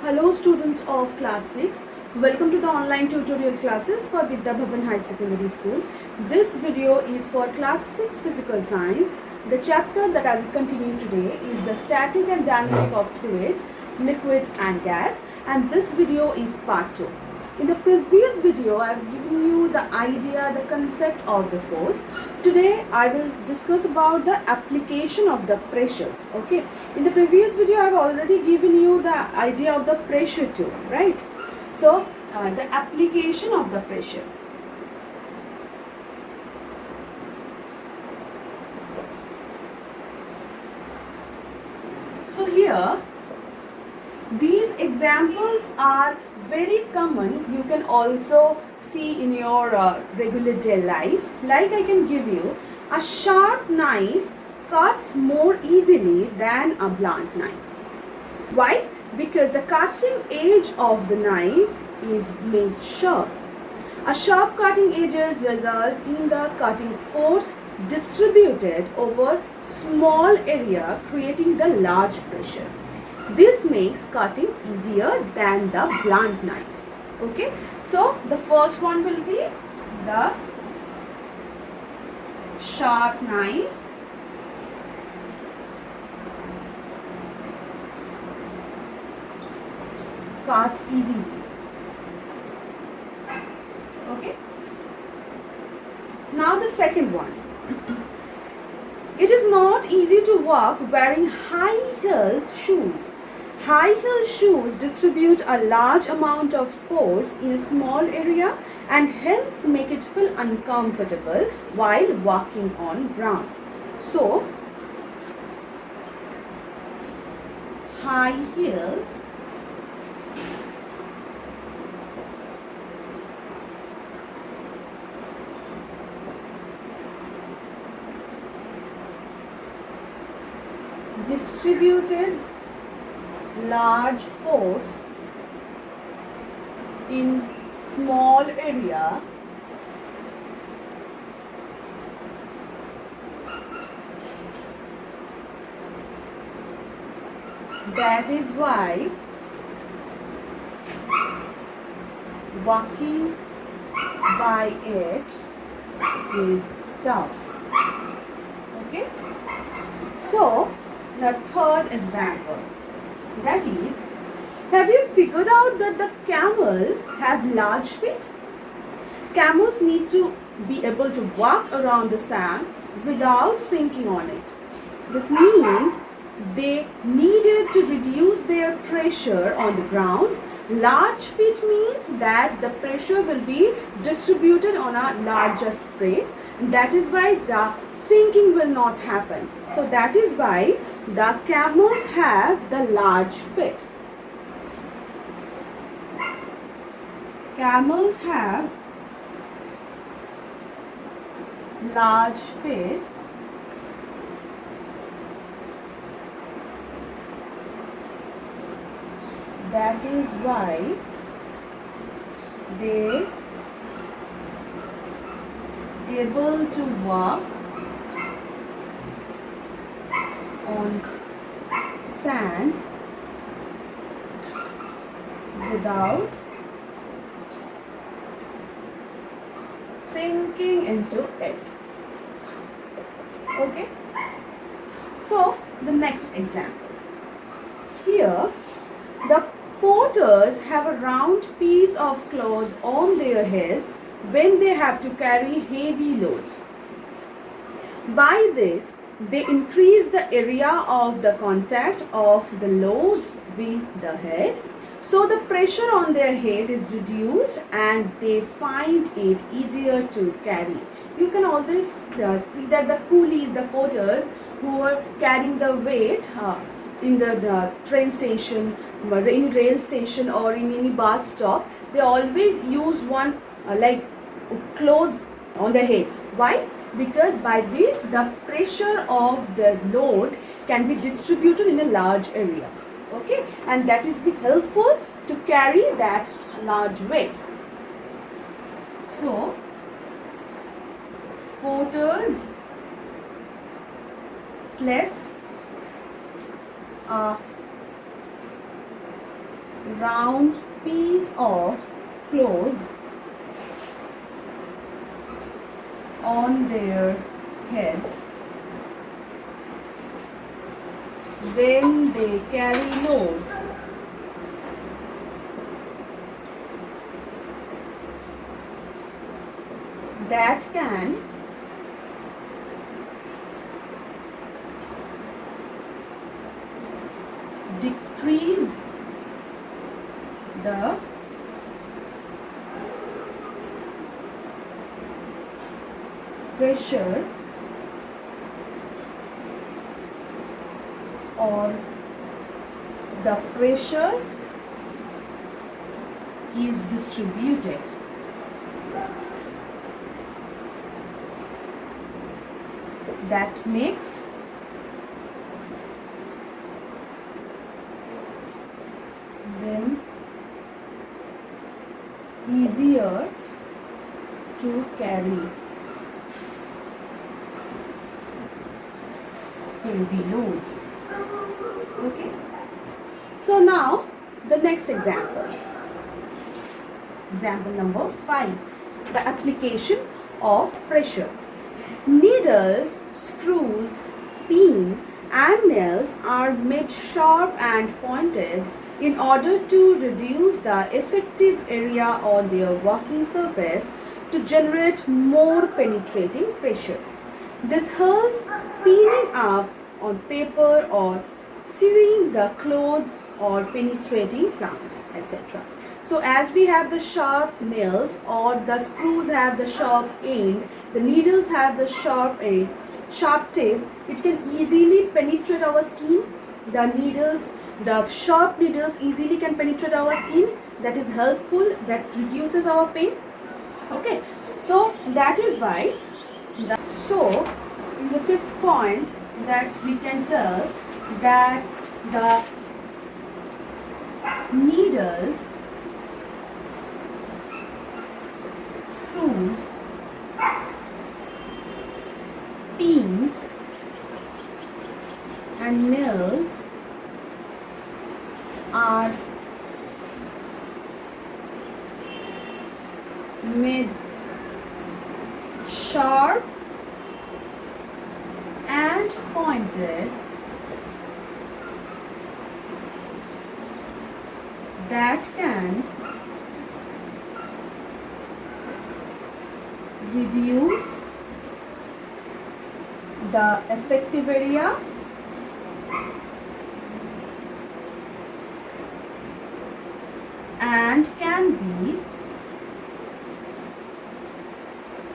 Hello students of class 6, welcome to the online tutorial classes for Vidya Bhavan High Secondary School. This video is for class 6 physical science. The chapter that I will continue today is the static and dynamic of fluid, liquid and gas, and this video is part 2. In the previous video, I have given you the idea, the concept of the force. Today, I will discuss about the application of the pressure. Okay. In the previous video, I have already given you the idea of the pressure too, right? So, the application of the pressure. So here, these examples are very common. You can also see in your regular day life. Like I can give you, a sharp knife cuts more easily than a blunt knife. Why? Because the cutting edge of the knife is made sharp. A sharp cutting edges result in the cutting force distributed over small area, creating the large pressure. This makes cutting easier than the blunt knife. Okay, so the first one will be the sharp knife. Cuts easily. Okay. Now the second one. It is not easy to walk wearing high-heeled shoes. High-heeled shoes distribute a large amount of force in a small area and hence make it feel uncomfortable while walking on ground. So, high heels distributed large force in small area that is why walking by it is tough. Okay, so the third example, that is, have you figured out that the camel have large feet? Camels need to be able to walk around the sand without sinking on it. This means they needed to reduce their pressure on the ground. Large feet means that the pressure will be distributed on a larger place. That is why the sinking will not happen. So that is why the camels have the large feet. Camels have large feet. That is why they able to walk on sand without sinking into it. Okay. So the next example. Here the porters have a round piece of cloth on their heads when they have to carry heavy loads. By this, they increase the area of the contact of the load with the head. So the pressure on their head is reduced and they find it easier to carry. You can always see that the coolies, the porters who are carrying the weight in the train station, in rail station or in any bus stop, they always use one like clothes on the head. Why? Because by this the pressure of the load can be distributed in a large area. Okay, and that is helpful to carry that large weight. So porters plus round piece of cloth on their head when they carry loads. That can decrease the pressure or the pressure is distributed. That makes them easier to carry heavy loads. Okay. So now the next example. Example number 5. The application of pressure. Needles, screws, pin and nails are made sharp and pointed in order to reduce the effective area on their working surface to generate more penetrating pressure. This helps pinning up on paper or sewing the clothes or penetrating plants, etc. So as we have the sharp nails or the screws have the sharp end, the needles have the sharp end, sharp tip, it can easily penetrate our skin. The needles, the sharp needles easily can penetrate our skin. That is helpful, that reduces our pain. Okay, so that is why. So in the 5th point that we can tell that the needles, screws, pins and nails are made sharp and pointed that can reduce the effective area and can be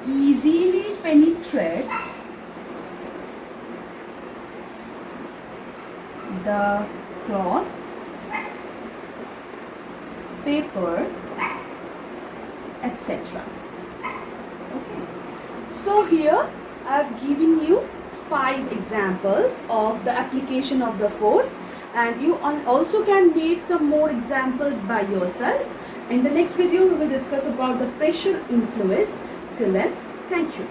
easily penetrate the cloth, paper, etc. Okay. So here I have given you 5 examples of the application of the force, and you also can make some more examples by yourself. In the next video we will discuss about the pressure in fluids. Till then, thank you.